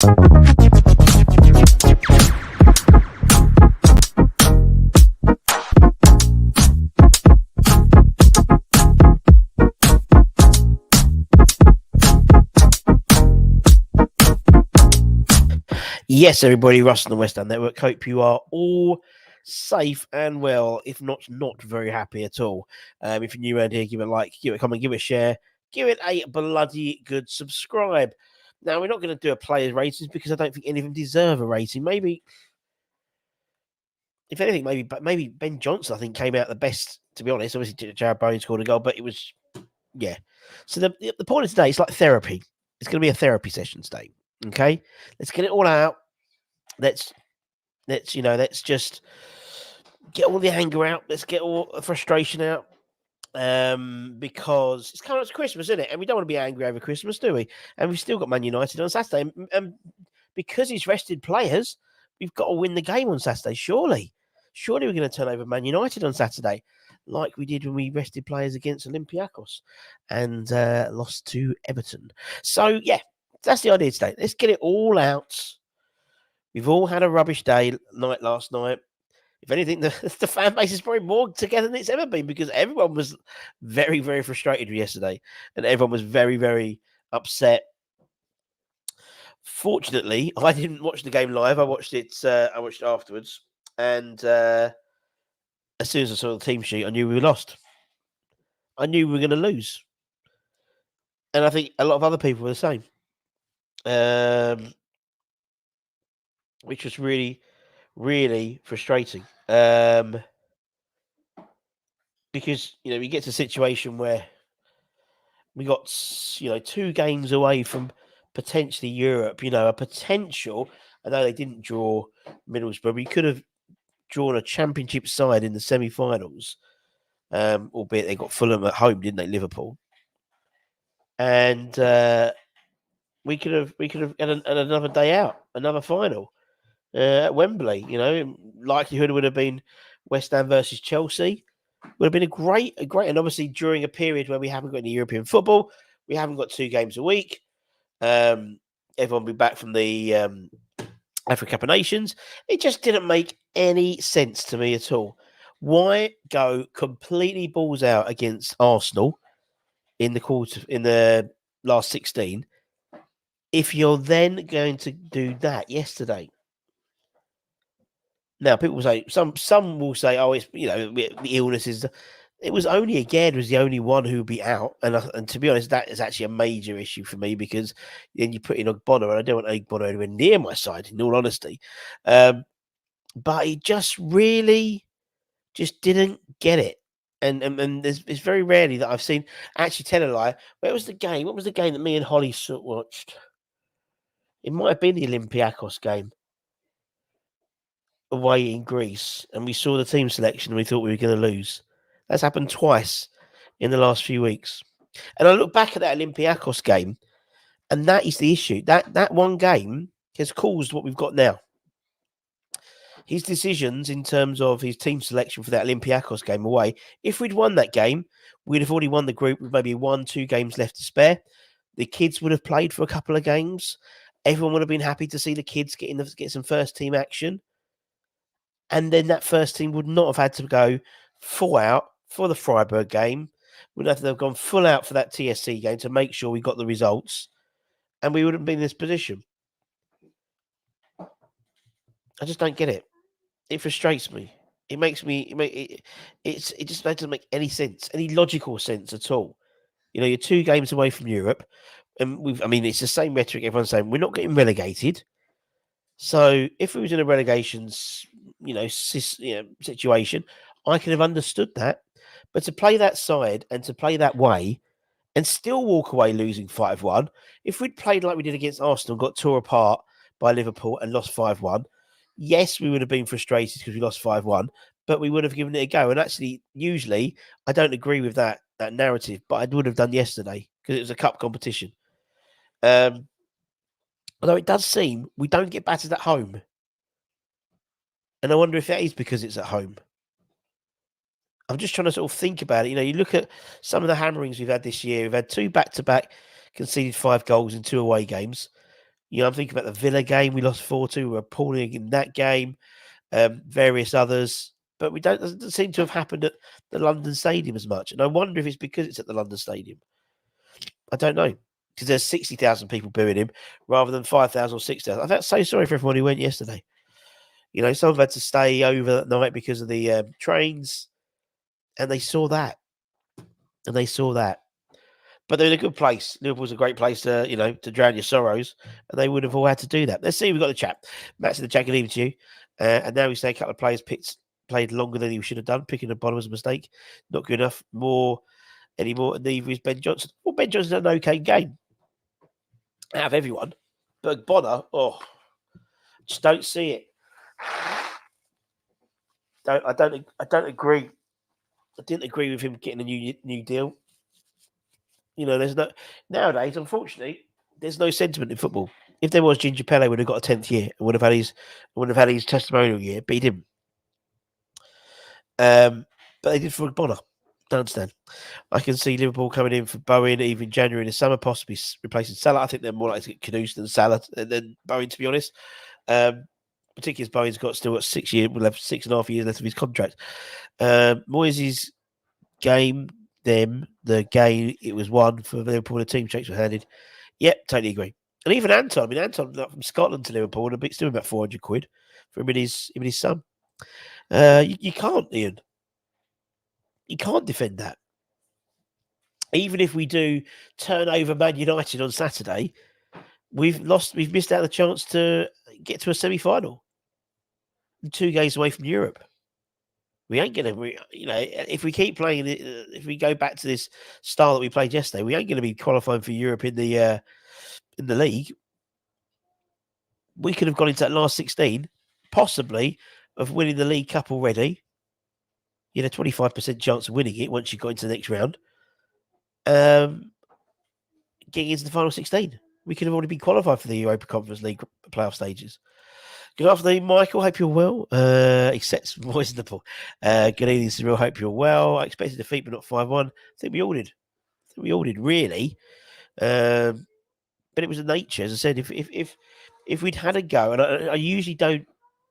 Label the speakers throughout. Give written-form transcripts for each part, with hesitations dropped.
Speaker 1: Yes, everybody, Russ on the West Ham Network. Hope you are all safe and well, if not very happy at all. If you're new around here, give it a like, give it a comment, give it a share, give it a bloody good subscribe. Now, we're not going to do a player's ratings because I don't think any of them deserve a rating. Maybe, if anything, maybe Ben Johnson, I think, came out the best, to be honest. Obviously, Jared Bowen scored a goal, but it was, yeah. So the point of today, it's like therapy. It's going to be a therapy session today. Okay? Let's get it all out. Let's just get all the anger out. Let's get all the frustration out. Because it's coming up to Christmas, isn't it? And we don't want to be angry over Christmas, do we? And we've still got Man United on Saturday. And because he's rested players, we've got to win the game on Saturday, surely. Surely we're going to turn over Man United on Saturday, like we did when we rested players against Olympiacos and lost to Everton. So, yeah, that's the idea today. Let's get it all out. We've all had a rubbish night last night. If anything, the fan base is probably more together than it's ever been because everyone was very, very frustrated yesterday and everyone was very, very upset. Fortunately, I didn't watch the game live. I watched it afterwards. And as soon as I saw the team sheet, I knew we were lost. I knew we were going to lose. And I think a lot of other people were the same. Which was really, really frustrating. Because, we get to a situation where we got, 2 games away from potentially Europe, a potential. I know they didn't draw Middlesbrough. We could have drawn a championship side in the semi-finals, albeit they got Fulham at home, didn't they, Liverpool? And we could have had another day out, another final at Wembley. Likelihood would have been West Ham versus Chelsea. Would have been a great, and obviously during a period where we haven't got any European football, we haven't got 2 games a week. Everyone will be back from the Africa Cup of Nations. It just didn't make any sense to me at all. Why go completely balls out against Arsenal in the last 16 if you're then going to do that yesterday? Now, people will say, some will say, oh, it's, the illness is. It was only Aguerd was the only one who would be out. And to be honest, that is actually a major issue for me because then you put in Ogbonna, and I don't want Ogbonna anywhere near my side, in all honesty. But he just really just didn't get it. And it's very rarely that I've seen, actually tell a lie, where was the game? What was the game that me and Holly watched? It might have been the Olympiacos game away in Greece, and we saw the team selection and we thought we were going to lose. That's happened twice in the last few weeks. And I look back at that Olympiacos game, and that is the issue. That one game has caused what we've got now. His decisions in terms of his team selection for that Olympiacos game away, if we'd won that game, we'd have already won the group with maybe 1-2 games left to spare. The kids would have played for a couple of games. Everyone would have been happy to see the kids get some first team action. And then that first team would not have had to go full out for the Freiburg game. We'd have to have gone full out for that TSC game to make sure we got the results. And we wouldn't be in this position. I just don't get it. It frustrates me. It makes me. It just doesn't make any sense, any logical sense at all. You're 2 games away from Europe, and it's the same metric. Everyone's saying we're not getting relegated. So if we was in a relegation, situation, I could have understood that. But to play that side and to play that way, and still walk away losing 5-1, if we'd played like we did against Arsenal, got tore apart by Liverpool and lost 5-1. Yes, we would have been frustrated because we lost 5-1, but we would have given it a go. And actually, usually, I don't agree with that narrative, but I would have done yesterday because it was a cup competition. Although it does seem we don't get battered at home. And I wonder if that is because it's at home. I'm just trying to sort of think about it. You look at some of the hammerings we've had this year. We've had 2 back-to-back, conceded 5 goals in 2 away games. I'm thinking about the Villa game. We lost 4-2. We were appalling in that game. Various others. But doesn't seem to have happened at the London Stadium as much. And I wonder if it's because it's at the London Stadium. I don't know. Because there's 60,000 people booing him rather than 5,000 or 6,000. I felt so sorry for everyone who went yesterday. Some had to stay over that night because of the trains. And they saw that. But they're in a good place. Liverpool's a great place to drown your sorrows, and they would have all had to do that. Let's see. We've got the chat. Matt's in the chat. Good evening to you. And now we say a couple of players played longer than he should have done. Picking the bottom was a mistake. Not good enough. More anymore. And neither is Ben Johnson. Well, Ben Johnson's had an okay game out of everyone. But Bonner, just don't see it. I don't agree. I didn't agree with him getting a new deal. There's no nowadays. Unfortunately, there's no sentiment in football. If there was, Ginger Pele would have got a 10th year and would have had his testimonial year, but he didn't. But they did for Bonner. Don't understand. I can see Liverpool coming in for Bowen even in January in the summer, possibly replacing Salah. I think they're more likely to get Kudus than Salah than Bowen, to be honest. Particularly as Bowen's still got 6 years, we'll have 6.5 years left of his contract. Moyes' game. The game it was won for Liverpool, the team checks were handed. Yep, totally agree. And even Anton, Anton from Scotland to Liverpool would have still about 400 quid for him and his son. You can't, Ian. You can't defend that. Even if we do turn over Man United on Saturday, we've missed out the chance to get to a semi-final. 2 games away from Europe. We ain't going to, if we keep playing, if we go back to this style that we played yesterday, we ain't going to be qualifying for Europe in the league. We could have gone into that last 16, possibly, of winning the League Cup already. You had a 25% chance of winning it once you got into the next round. Getting into the final 16. We could have already been qualified for the Europa Conference League playoff stages. Good afternoon, Michael. Hope you're well. Except Moyes in the pool. Good evening, Cyril. Hope you're well. I expected defeat, but not 5-1. I think we all did. Really. But it was the nature, as I said. If we'd had a go, and I usually don't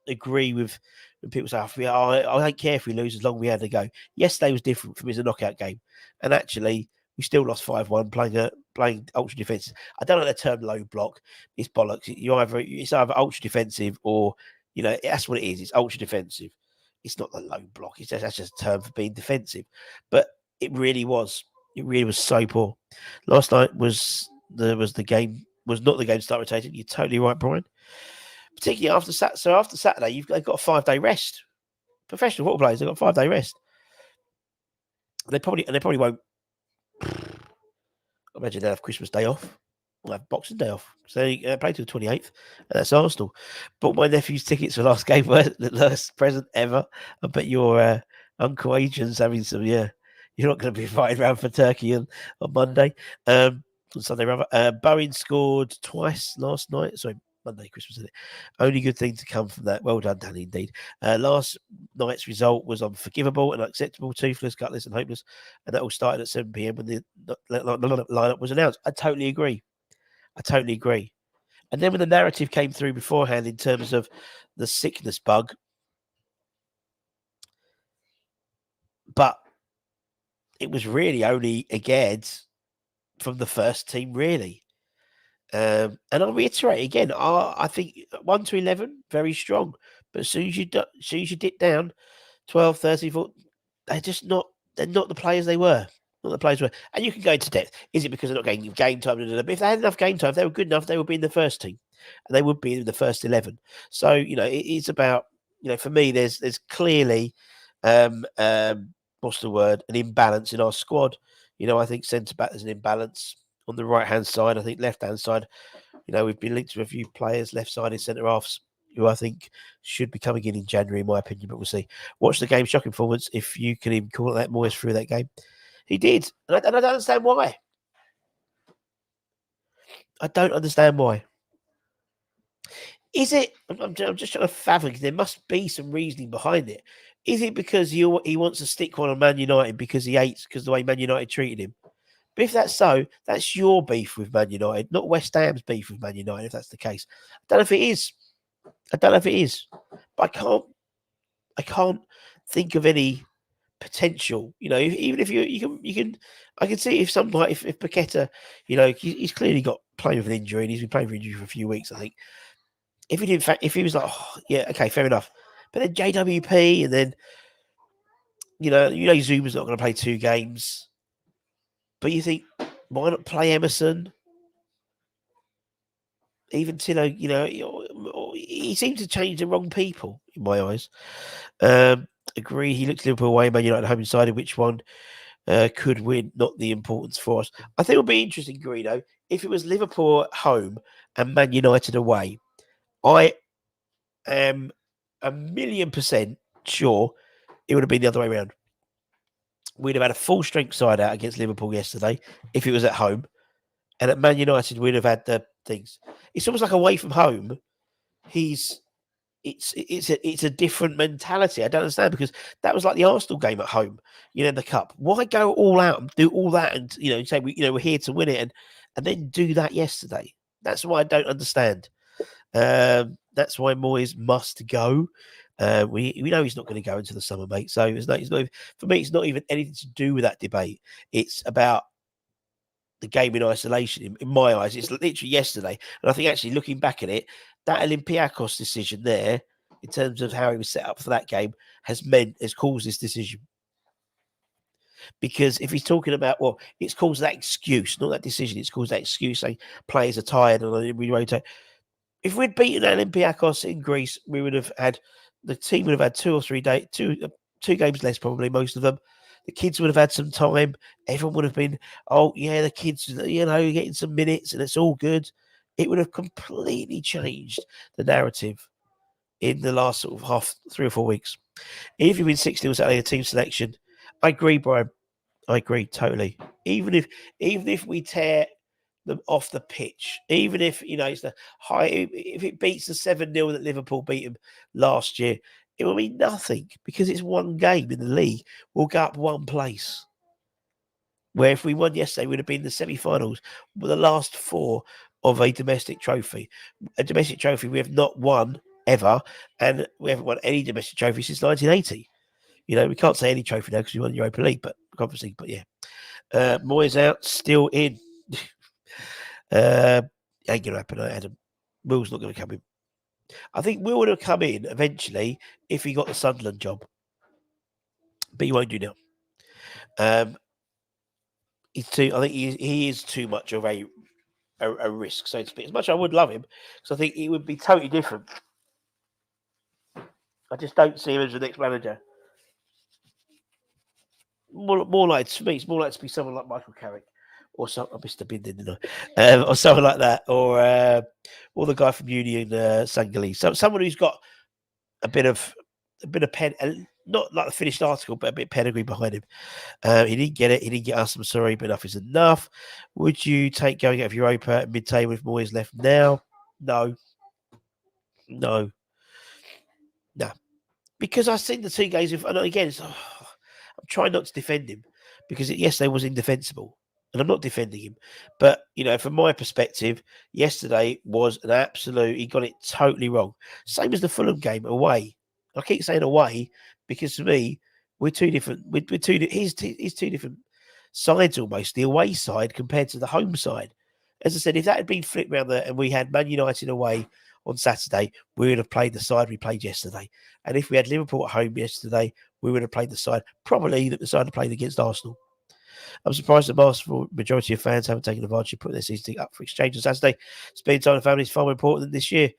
Speaker 1: agree with when people say, I don't care if we lose as long as we had a go. Yesterday was different for me as a knockout game, and actually we still lost 5-1 playing ultra defensive. I don't like the term low block. It's bollocks. It's either ultra defensive or that's what it is. It's ultra defensive. It's not the low block. That's just a term for being defensive. But it really was. It really was so poor. Last night was not the game to start rotating. You're totally right, Brian. Particularly after Saturday, they've got a 5-day rest. Professional football players, they've got a 5-day rest. They probably won't. I imagine they'll have Christmas Day off. We'll have Boxing Day off. So they play till the 28th. And that's Arsenal. Bought my nephew's tickets for last game, the last present ever. I bet your Uncle Adrian's having some, You're not going to be invited around for Turkey on Monday. On Sunday, rather. Bowen scored twice last night. Sorry, Monday, Christmas, isn't it? Only good thing to come from that. Well done, Danny, indeed. Last night's result was unforgivable and unacceptable, toothless, gutless, and hopeless. And that all started at 7 p.m. when the lineup was announced. I totally agree. And then when the narrative came through beforehand in terms of the sickness bug, but it was really only again from the first team, really. And I'll reiterate again, I think 1 to 11, very strong. But as soon as you dip down, 12, 13, 14, they're not the players they were. Not the players were. And you can go into depth. Is it because they're not getting game time? But if they had enough game time, if they were good enough, they would be in the first team. And they would be in the first 11. So, it's about, for me, there's clearly, what's the word? An imbalance in our squad. I think centre-back, there's an imbalance. On the right-hand side, I think left-hand side, we've been linked to a few players, left-sided centre-halves, who I think should be coming in January, in my opinion, but we'll see. Watch the game, shocking performance, if you can even call it that. Moyes through that game. He did, and I don't understand why. I don't understand why. Is it, I'm just trying to fathom, there must be some reasoning behind it. Is it because he wants to stick one on Man United because he hates, because the way Man United treated him? But if that's so, that's your beef with Man United, not West Ham's beef with Man United, if that's the case. I don't know if it is. But I can't think of any potential. Even if you can, I can see if somebody, if Paqueta, he's clearly got playing with an injury, and he's been playing with injury for a few weeks, I think. If he didn't, if he was like, oh, yeah, okay, fair enough. But then JWP, and then Zuma's not going to play 2 games. But you think, why not play Emerson? Even Tino, he seems to change the wrong people in my eyes. Agree. He looks Liverpool away, Man United home inside. Which one could win? Not the importance for us. I think it would be interesting, Greeno, if it was Liverpool at home and Man United away. I am 1,000,000% sure it would have been the other way around. We'd have had a full strength side out against Liverpool yesterday if it was at home, and at Man United we'd have had the things. It's almost like away from home. It's a different mentality. I don't understand, because that was like the Arsenal game at home, in the cup. Why go all out and do all that and say we're here to win it and then do that yesterday? That's why I don't understand. That's why Moyes must go. We know he's not going to go into the summer, mate. So it's not for me. It's not even anything to do with that debate. It's about the game in isolation. In my eyes, it's literally yesterday, and I think actually looking back at it, that Olympiacos decision there, in terms of how he was set up for that game, has caused this decision. Because if he's talking about, well, it's caused that excuse, not that decision. It's caused that excuse saying players are tired and we rotate. If we'd beaten Olympiacos in Greece, we would have had the team would have had 2 or 3 days, two games less, probably most of them. The kids would have had some time. Everyone would have been, oh yeah, the kids, getting some minutes and it's all good. It would have completely changed the narrative in the last sort of 3 or 4 weeks. If you win 6-0 Saturday, the team selection, I agree, Brian. I agree totally. Even if we tear them off the pitch, even if it's the high, if it beats the 7-0 that Liverpool beat them last year, it will mean nothing, because it's one game in the league. We'll go up one place. Where if we won yesterday, we'd have been in the semi-finals with the last 4 of a domestic trophy. A domestic trophy we have not won ever, and we haven't won any domestic trophy since 1980. We can't say any trophy now because we won the Europa League, but Conference League. But yeah, Moyes out, still in. Ain't gonna happen, Adam. Will's not gonna come in. I think Will would have come in eventually if he got the Sunderland job, but he won't do now. He's too. I think he is too much of a risk, so to speak. As much as I would love him, because I think he would be totally different. I just don't see him as the next manager. More like, for me, it's more like to be someone like Michael Carrick, or some Mr. Bindon, didn't I? Or someone like that, or the guy from Union Sangali. So someone who's got a bit of pen, not like the finished article, but a bit of pedigree behind him. He didn't get it. He didn't get us. I'm sorry, but enough is enough. Would you take going out of Europa at mid-table if Moyes left now? No. Because I've seen the 2 games. And again, I'm trying not to defend him, because yesterday was indefensible. And I'm not defending him. But, from my perspective, yesterday was an absolute, he got it totally wrong. Same as the Fulham game away. I keep saying away because for me, we're two different, he's 2 different sides almost, the away side compared to the home side. As I said, if that had been flipped around there and we had Man United away on Saturday, we would have played the side we played yesterday. And if we had Liverpool at home yesterday, we would have played the side, probably the side that played against Arsenal. I'm surprised the vast majority of fans haven't taken advantage of putting their season up for exchange on Saturday. Spending time with family is far more important than this year.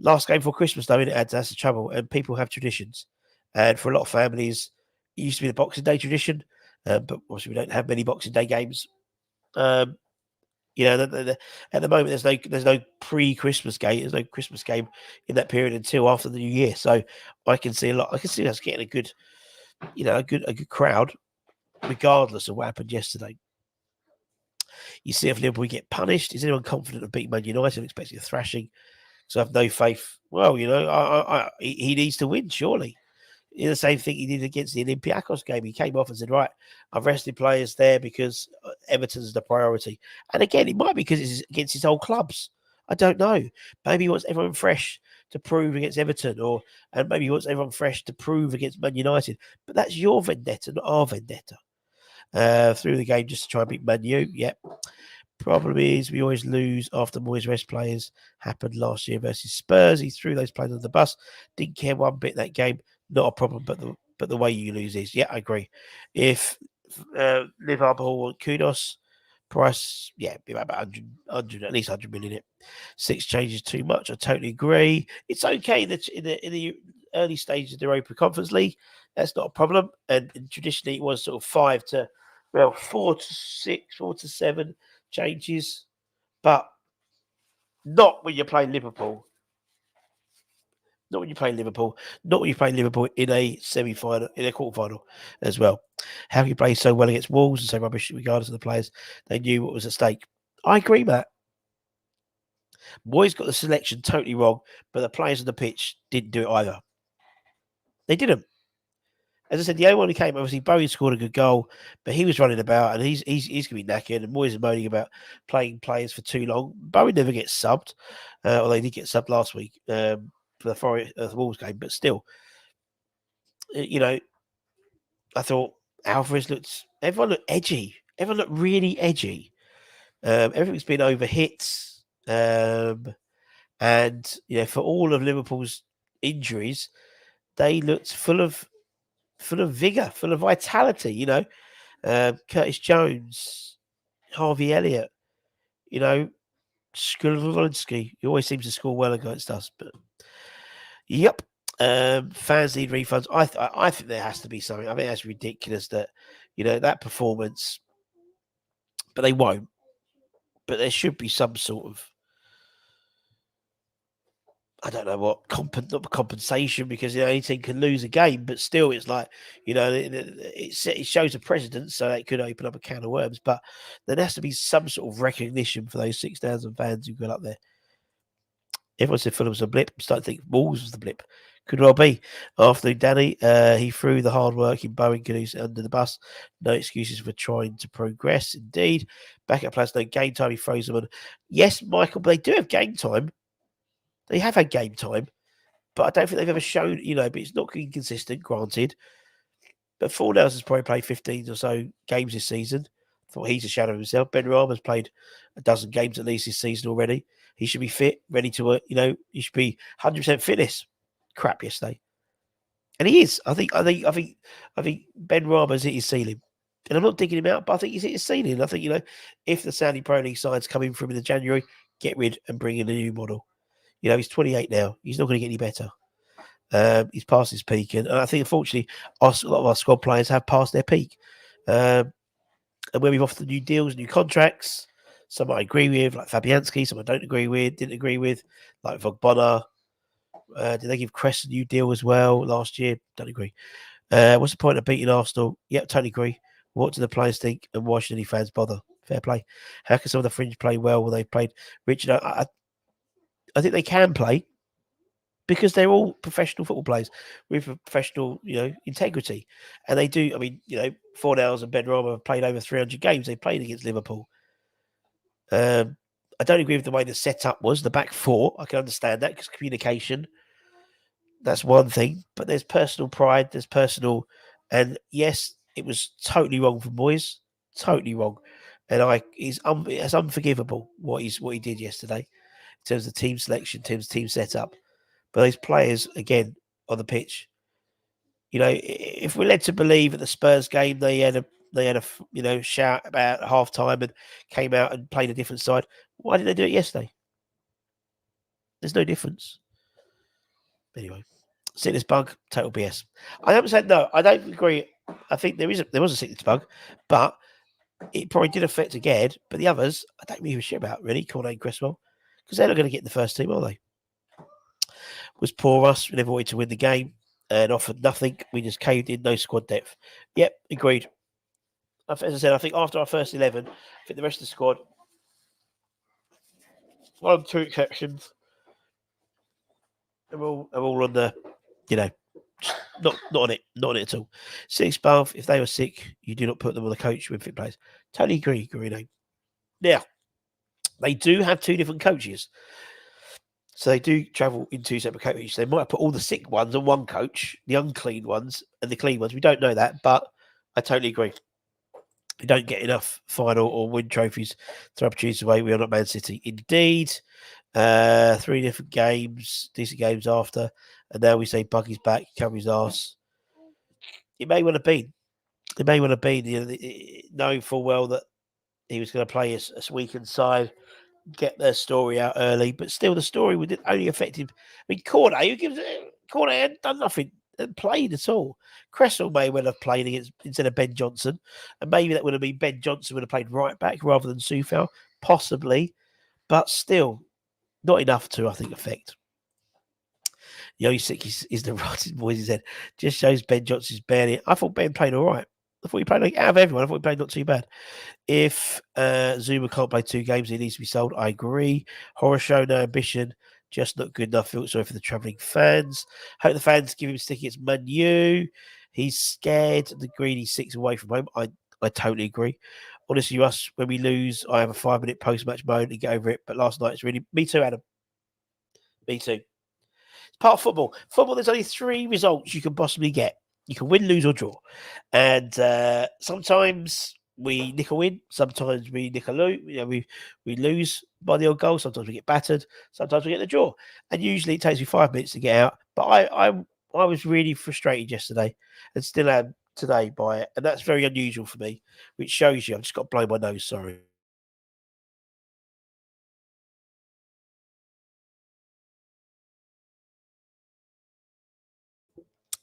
Speaker 1: Last game for Christmas, though, that's the trouble. And people have traditions. And for a lot of families, it used to be the Boxing Day tradition. But obviously, we don't have many Boxing Day games. At the moment, there's no pre-Christmas game. There's no Christmas game in that period until after the New Year. So I can see us getting a good crowd, regardless of what happened yesterday. You see if Liverpool get punished. Is anyone confident of beating Man United? I'm expecting a thrashing. So I have no faith. Well, he needs to win, surely. The same thing he did against the Olympiacos game. He came off and said, right, I've rested players there because Everton's the priority. And again, it might be because it's against his old clubs. I don't know. Maybe he wants everyone fresh to prove against Everton, and maybe he wants everyone fresh to prove against Man United. But that's your vendetta, not our vendetta. Through the game just to try and beat Man U. Yep. Problem is, we always lose after Moyes rest players. Happened last year versus Spurs. He threw those players on the bus. Didn't care one bit that game. Not a problem, but the way you lose is, yeah, I agree. If Liverpool kudos price, yeah, be about 100, at least 100 million. 6 changes too much. I totally agree. It's okay that in the early stages of the Europa Conference League, that's not a problem. And traditionally, it was sort of 4 to 6, 4 to 7 changes, but not when you're playing Liverpool. Not when you're playing Liverpool. Not when you're playing Liverpool in a semi-final, in a quarter-final as well. How can you play so well against Wolves and so rubbish regardless of the players? They knew what was at stake. I agree, Matt. Moyes got the selection totally wrong, but the players on the pitch didn't do it either. They didn't. As I said, the only one who came, obviously, Bowie scored a good goal, but he was running about and he's going to be knackered. And Moyes is moaning about playing players for too long. Bowie never gets subbed, although he did get subbed last week for the Wolves game. But still, I thought everyone looked edgy. Everyone looked really edgy. Everything's been over hits. And, for all of Liverpool's injuries, they looked full of vigor, full of vitality, Curtis Jones, Harvey Elliott, Skolowski. He always seems to score well against us, but yep. Fans need refunds. I think there has to be something. I think that's ridiculous that, that performance, but they won't. But there should be some sort of, I don't know what, not compensation, because any team can lose a game, but still it's like, it shows a precedent, so it could open up a can of worms. But there has to be some sort of recognition for those 6,000 fans who got up there. Everyone said Fulham was a blip. I'm starting to think Wolves was the blip. Could well be. Afternoon, Danny. He threw the hard-working Bowen Canoes under the bus. No excuses for trying to progress. Indeed. Backup players, no game time. He throws them on. Yes, Michael, but they do have game time. They have had game time. But I don't think they've ever shown, but it's not inconsistent, granted. But Fornals has probably played 15 or so games this season. I thought he's a shadow of himself. Ben Rama's played a dozen games at least this season already. He should be fit, ready to, he should be 100% fitness. Crap yesterday. And he is. I think Ben Rama's hit his ceiling. And I'm not digging him out, but I think he's hit his ceiling. I think, if the Saudi Pro League sides come in for him in January, get rid and bring in a new model. He's 28 now. He's not going to get any better. He's past his peak, and I think unfortunately, a lot of our squad players have passed their peak. And when we've offered new deals, new contracts, some I agree with, like Fabianski, some I didn't agree with, like Vogbonna. Did they give Crest a new deal as well last year? Don't agree. What's the point of beating Arsenal? Yep, totally agree. What do the players think, and why should any fans bother? Fair play. How can some of the fringe play well when they've played? Richard, I think they can play, because they're all professional football players with professional, integrity. And they do, Fornals and Ben Rama have played over 300 games. They played against Liverpool. I don't agree with the way the setup was, the back four. I can understand that, because communication, that's one thing. But there's personal pride, and yes, it was totally wrong for Moyes. Totally wrong. And it's unforgivable what he did yesterday in terms of team selection, in terms of team setup. But those players, again, on the pitch, if we're led to believe at the Spurs game they had a shout about half time and came out and played a different side, why did they do it yesterday? There's no difference. Anyway, sickness bug, total BS. I haven't said no. I don't agree. I think there was a sickness bug, but it probably did affect again. But the others, I don't really give a shit about, really, Cornet and Cresswell, because they're not going to get in the first team, are they? Was poor us. We never wanted to win the game and offered nothing. We just caved in, no squad depth. Yep, agreed. As I said, I think after our first 11, I think the rest of the squad, one or two exceptions, are all on the, Not on it. Not on it at all. Six Bath, if they were sick, you do not put them on the coach with fit players. Totally agree, Garino. Now, they do have two different coaches. So they do travel in two separate coaches. They might put all the sick ones on one coach, the unclean ones and the clean ones. We don't know that, but I totally agree. We don't get enough final or win trophies to opportunities away. We are not Man City. Indeed. Three different games, decent games after. And now we say Buggy's back, cover his arse. It may well have been. It may well have been, knowing full well that he was going to play a weakened side, get their story out early, but still the story would only affect him. I mean, Corday, who gives Corday hadn't done nothing, hadn't played at all. Cresswell may well have played instead of Ben Johnson, and maybe that would have been Ben Johnson would have played right back rather than Sufal, possibly, but still not enough to, I think, affect. Yosik is the rotted boys, he said. Just shows Ben Johnson's barely. I thought Ben played all right. I thought he played out of everyone. I thought he played not too bad. If Zuma can't play 2 games, he needs to be sold. I agree. Horror show, no ambition, just not good enough. Feel sorry for the travelling fans. Hope the fans give him tickets. Manu, he's scared. The greedy 6 away from home. I totally agree. Honestly, us when we lose, I have a 5-minute post-match moan and get over it. But last night it's really me too, Adam. Me too. It's part of football. Football, there's only 3 results you can possibly get. You can win, lose, or draw. And sometimes we nick a win. Sometimes we nick a lose. We lose by the odd goal. Sometimes we get battered. Sometimes we get the draw. And usually it takes me 5 minutes to get out. But I was really frustrated yesterday and still am today by it. And that's very unusual for me, which shows you I've just got to blow my nose. Sorry.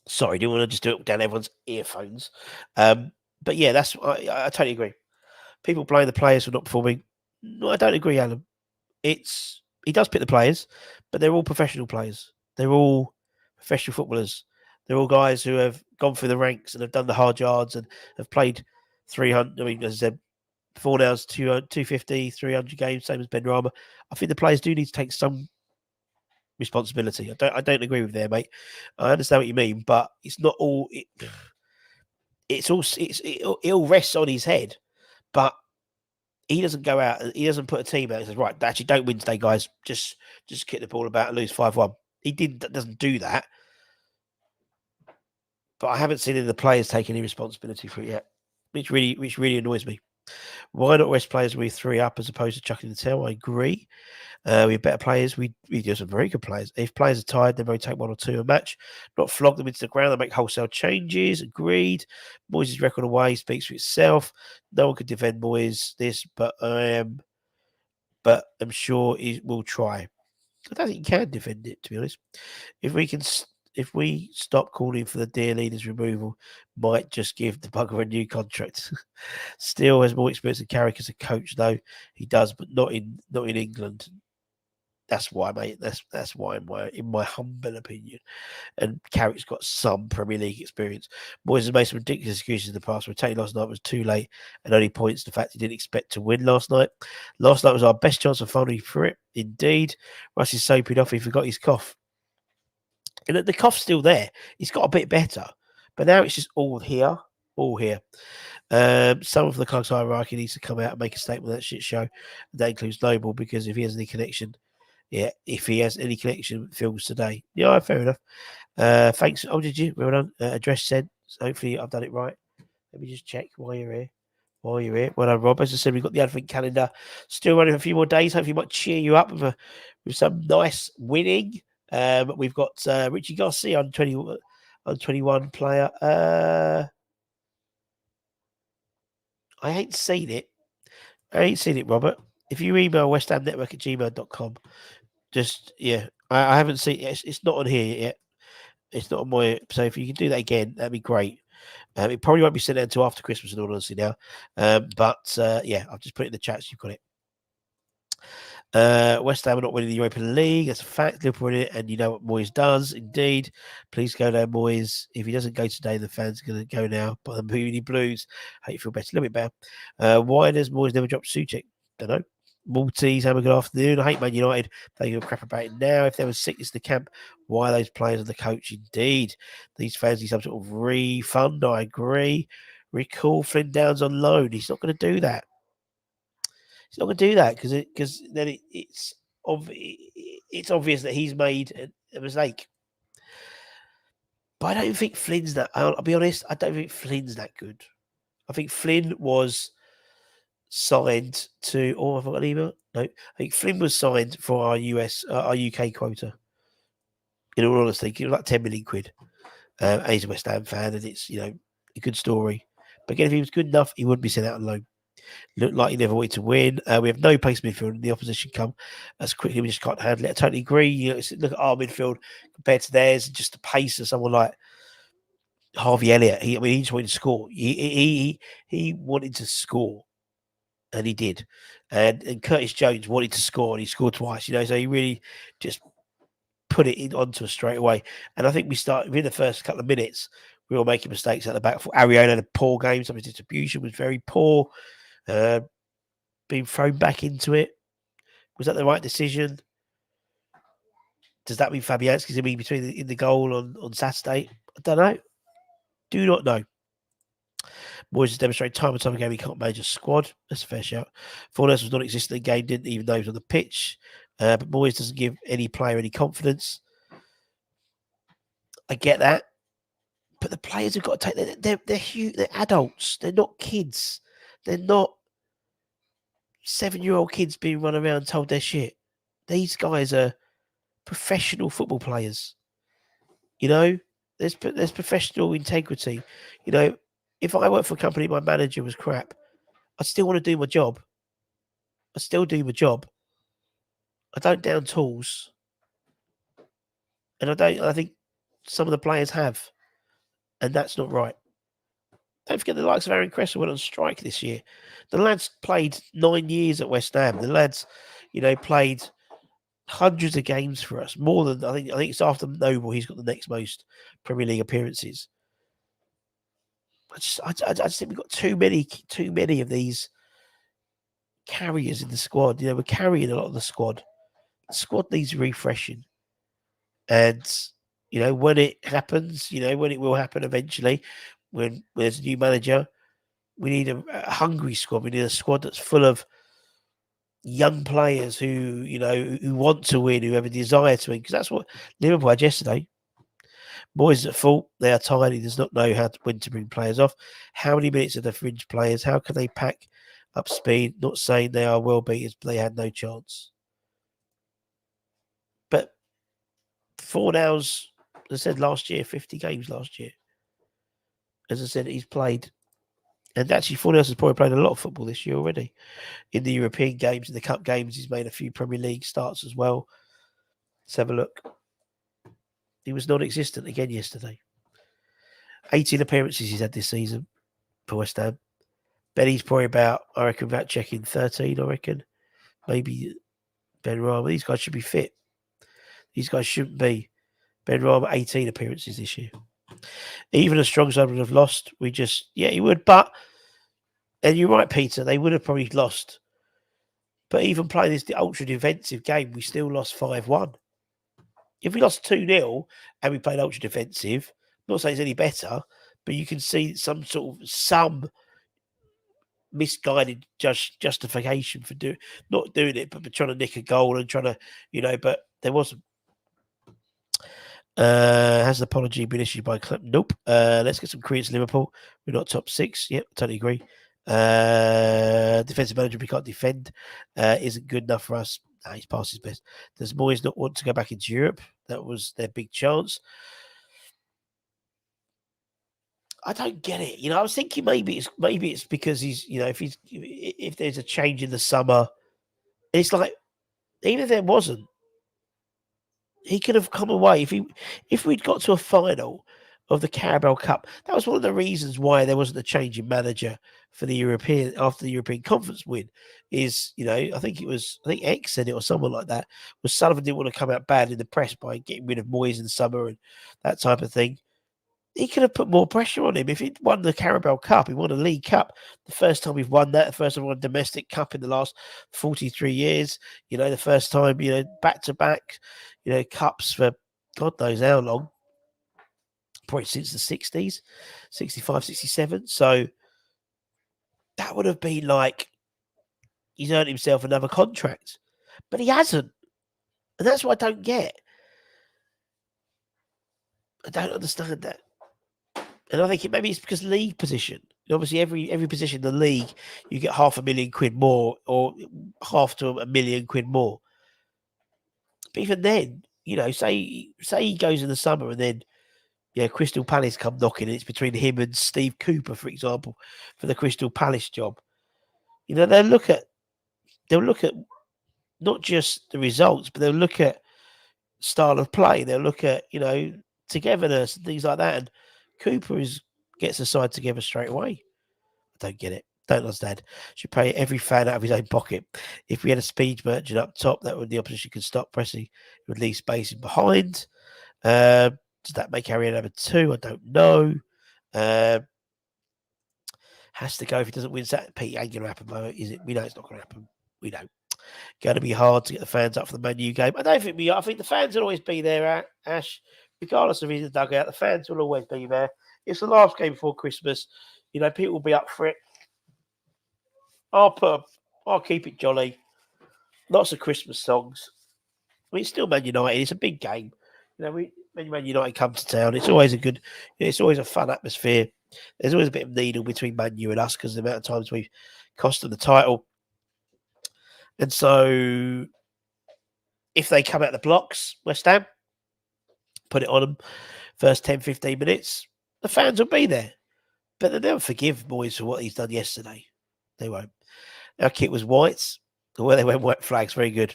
Speaker 1: Sorry, didn't want to just do it down everyone's earphones. But yeah, I totally agree. People blame the players for not performing. No, I don't agree, Alan. He does pick the players, but they're all professional players. They're all professional footballers. They're all guys who have gone through the ranks and have done the hard yards and have played 300. I mean, as I said, 4 hours, 250, 300 games, same as Ben Rama. I think the players do need to take some responsibility. I don't agree with there, mate. I understand what you mean, but it's not all. It all rests on his head, but he doesn't go out. He doesn't put a team out and says, right, actually, don't win today, guys. Just kick the ball about and lose 5-1. He doesn't do that. But I haven't seen any of the players take any responsibility for it yet, which really annoys me. Why not rest players with 3 up as opposed to chucking the tail? I agree. We have better players. We do some very good players. If players are tired, then rotate 1 or 2 a match. Not flog them into the ground and make wholesale changes. Agreed. Moyes' record away speaks for itself. No one could defend Moyes this, but I'm sure he will try. I don't think he can defend it, to be honest. If we stop calling for the dear leader's removal, might just give the bugger a new contract. Still has more experience than Carrick as a coach, though. He does, but not in England. That's why, mate. That's why, in my humble opinion. And Carrick's got some Premier League experience. Moyes has made some ridiculous excuses in the past. Retain last night was too late and only points the fact he didn't expect to win last night. Last night was our best chance of following through it. Indeed. Russ is soaping off. He forgot his cough. And the cough's still there. He's got a bit better. But now it's just all here. All here. Some of the club's hierarchy needs to come out and make a statement of that shit show. That includes Noble, because if he has any connection, if he has any connection with Phil's today. Yeah, fair enough. Thanks. Oh, did you? Well done. Address sent. So hopefully I've done it right. Let me just check while you're here. Well done, Rob. As I said, we've got the advent calendar still running for a few more days. Hopefully, might cheer you up with some nice winning. We've got Richie Garcia on 21 player. I ain't seen it. Robert. If you email westhamnetwork@gmail.com, just I haven't seen it. It's not on here yet. It's not on my. So if you can do that again, that'd be great. It probably won't be sent out until after Christmas, in all honesty now. But I've just put it in the chat so you've got it. West Ham are not winning the Europa League. That's a fact. Liverpool in it, and you know what Moyes does. Indeed. Please go there, Moyes. If he doesn't go today, the fans are going to go now. But the Moody Blues, how you feel better, a little bit better. Why does Moyes never drop Suchek? Don't know. Maltese, have a good afternoon. I hate Man United. They give a crap about it now. If there was sickness in the camp, why those players and the coach? Indeed, these fans need some sort of refund. I agree. Recall Flynn Downs on loan. He's not going to do that. He's not going to do that because then it's obvious that he's made a mistake. But I don't think Flynn's that. I'll be honest. I don't think Flynn's that good. I think Flynn was signed to. Oh, have I got an email? No. I think Flynn was signed for our UK quota. In all honesty, it was like 10 million quid. And he's a West Ham fan, and it's a good story. But again, if he was good enough, he wouldn't be sent out on loan. Looked like he never wanted to win. We have no pace midfield, and the opposition come as quickly. We just can't handle it. I totally agree. Look at our midfield compared to theirs, just the pace of someone like Harvey Elliott. He just wanted to score. He wanted to score, and he did. And Curtis Jones wanted to score, and he scored twice. So he really just put it onto us straight away. And I think we started within the first couple of minutes. We were making mistakes at the back. Ariana had a poor game. Some of his distribution was very poor. Being thrown back into it. Was that the right decision? Does that mean Fabianski's going to be in the goal on Saturday? I don't know. Do not know. Moyes has demonstrated time and time again he can't manage a squad. That's a fair shout. Fornals was non-existent in the game, didn't even know he was on the pitch. But Moyes doesn't give any player any confidence. I get that. But the players have got to take... They're huge. They're adults. They're not kids. They're not 7-year-old kids being run around told their shit. These guys are professional football players. There's professional integrity. If I worked for a company, my manager was crap, I'd still want to do my job. I still do my job. I don't down tools. And I think some of the players have. And that's not right. Don't forget the likes of Aaron Cresswell went on strike this year. The lads played 9 years at West Ham. The lads, played hundreds of games for us. More than I think it's after Noble. He's got the next most Premier League appearances. I just think we've got too many of these carriers in the squad. We're carrying a lot of the squad. The squad needs refreshing. And, when it happens, when it will happen eventually, when there's a new manager, we need a hungry squad. We need a squad that's full of young players who want to win, who have a desire to win. Because that's what Liverpool had yesterday. Moyes is at fault. They are tired. He does not know when to bring players off. How many minutes are the fringe players? How can they pack up speed? Not saying they are well beaters, but they had no chance. But Fornals, as I said last year, 50 games last year. As I said, he's played. And actually, Fornals has probably played a lot of football this year already. In the European games, in the Cup games, he's made a few Premier League starts as well. Let's have a look. He was non-existent again yesterday. 18 appearances he's had this season for West Ham. Benny's probably about, I reckon, without checking, 13, I reckon. Maybe Ben Rama. These guys should be fit. These guys shouldn't be. Ben Rama, 18 appearances this year. Even a strong side would have lost. He would. But, and you're right, Peter, they would have probably lost. But even playing this ultra defensive game, we still lost 5-1. If we lost 2-0 and we played ultra defensive, I'm not saying it's any better, but you can see some misguided justification for not doing it, but trying to nick a goal and trying to, but there wasn't. Has an apology been issued by Clip? Nope. Let's get some credence Liverpool. We're not top 6. Yep, totally agree. Defensive manager, we can't defend. Isn't good enough for us. He's past his best. Does Moyes not want to go back into Europe? That was their big chance. I don't get it. I was thinking maybe it's because he's, if there's a change in the summer, it's like, even if there wasn't, he could have come away if we'd got to a final of the Carabao Cup. That was one of the reasons why there wasn't a change in manager for the after the European Conference win. I think X said it or someone like that. Was Sullivan didn't want to come out bad in the press by getting rid of Moyes in the summer and that type of thing. he could have put more pressure on him. If he'd won the Carabao Cup, he won a League Cup. The first time we've won that, the first time we won a domestic cup in the last 43 years. The first time, back to back, cups for God knows how long. Probably since the 60s, 65, 67. So that would have been like he's earned himself another contract. But he hasn't. And that's what I don't get. I don't understand that. And I think maybe it's because league position. Obviously, every position in the league, you get £500,000 more or half to £1,000,000 more. But even then, say he goes in the summer and then, Crystal Palace come knocking, and it's between him and Steve Cooper, for example, for the Crystal Palace job. They'll look at not just the results, but they'll look at style of play. They'll look at togetherness and things like that. And Cooper gets the side together straight away. I don't get it. Don't understand. Should pay every fan out of his own pocket. If we had a speed merchant up top, that would the opposition could stop pressing. It would leave space in behind. Does that make Harry number 2? I don't know. Has to go if he doesn't win. Pete, ain't gonna happen, though, is it? We know it's not gonna happen. We know. Going to be hard to get the fans up for the Man U game. I think the fans will always be there, Ash, regardless of his dugout. The fans will always be there. It's the last game before Christmas. People will be up for it. I'll keep it jolly. Lots of Christmas songs. I mean, it's still Man United. It's a big game. When Man United come to town, it's always it's always a fun atmosphere. There's always a bit of needle between Man U and us because the amount of times we've cost them the title. And so if they come out the blocks, West Ham, put it on them, first 10, 15 minutes, the fans will be there. But they'll never forgive Moyes for what he's done yesterday. They won't. Our kit was whites. Where they went white flags, very good.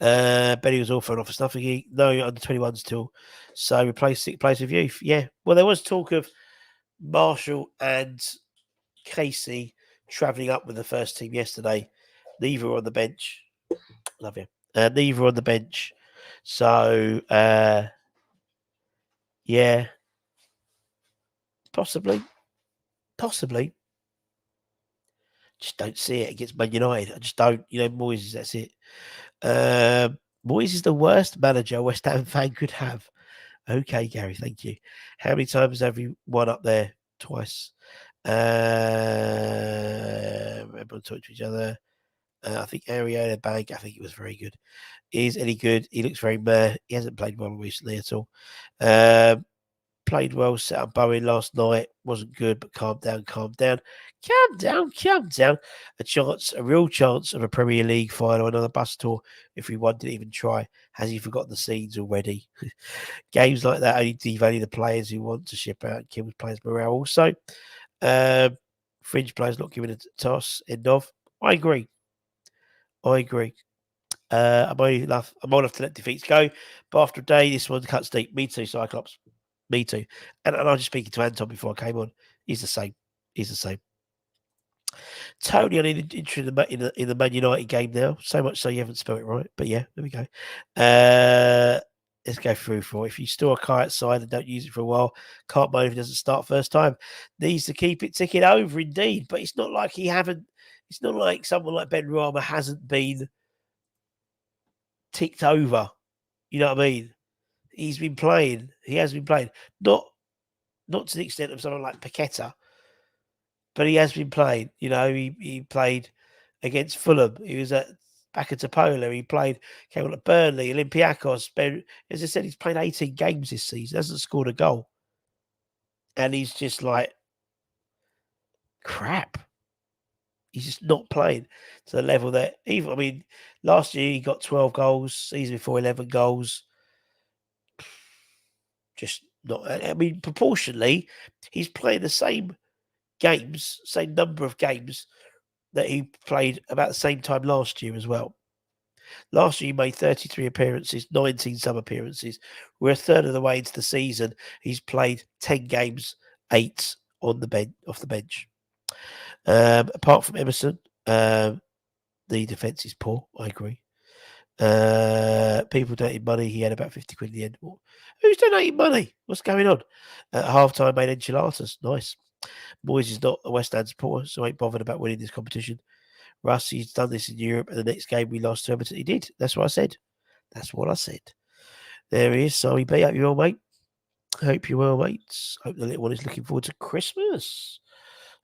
Speaker 1: Benny was all thrown off for stuffing. No under 21s till. So replace place with youth. Yeah. Well, there was talk of Marshall and Casey travelling up with the first team yesterday. Neither were on the bench. Love you. Neither were on the bench. So, yeah. Possibly. Just don't see it against Man United. I just don't. Moyes, that's it. Moyes is the worst manager a West Ham fan could have. Okay, Gary, thank you. How many times have you won up there? Twice. Everyone talked to each other. I think Ariana Bank, I think it was very good. Is any good? He looks very meh. He hasn't played well recently at all. Played well, set up Bowen last night. Wasn't good, but calm down. Calm down. A real chance of a Premier League final, another bus tour if we didn't even try. Has he forgotten the scenes already? Games like that only devalue the players who want to ship out and kill players' morale. Also, fringe players not given a toss. End of. I agree. I'm old enough to let defeats go, but after a day, this one cuts deep. Me too, Cyclops. Me too. And I was just speaking to Anton before I came on. He's the same. Tony, I need interested in the Man United game now. So much so you haven't spelled it right. But yeah, there we go. Let's go through for it. If you store a car outside and don't use it for a while, can't moan if it doesn't start first time. Needs to keep it ticking over, indeed. But it's not like it's not like someone like Ben Rama hasn't been ticked over. You know what I mean? He's been playing. He has been playing. Not to the extent of someone like Paqueta, but he has been playing. He played against Fulham. He was back at Topola. He came on at Burnley, Olympiacos. As I said, he's played 18 games this season. Hasn't scored a goal. And he's just like, crap. He's just not playing to the level that last year he got 12 goals, season before 11 goals. Just not. Proportionally, he's playing the same games, same number of games that he played about the same time last year as well. Last year he made 33 appearances, 19 sub appearances. We're a third of the way into the season. He's played 10 games, 8 on the bench, off the bench. Apart from Emerson, the defence is poor. I agree. People donated money. He had about 50 quid in the end. Who's donating money? What's going on? At half-time, made enchiladas. Nice. Moyes is not a West Ham supporter, so ain't bothered about winning this competition. Russ, he's done this in Europe, and the next game we lost to Everton, he did. That's what I said. That's what I said. There he is, Sammy B. Hope you're well, mate. Hope you're well, mates. Hope the little one is looking forward to Christmas.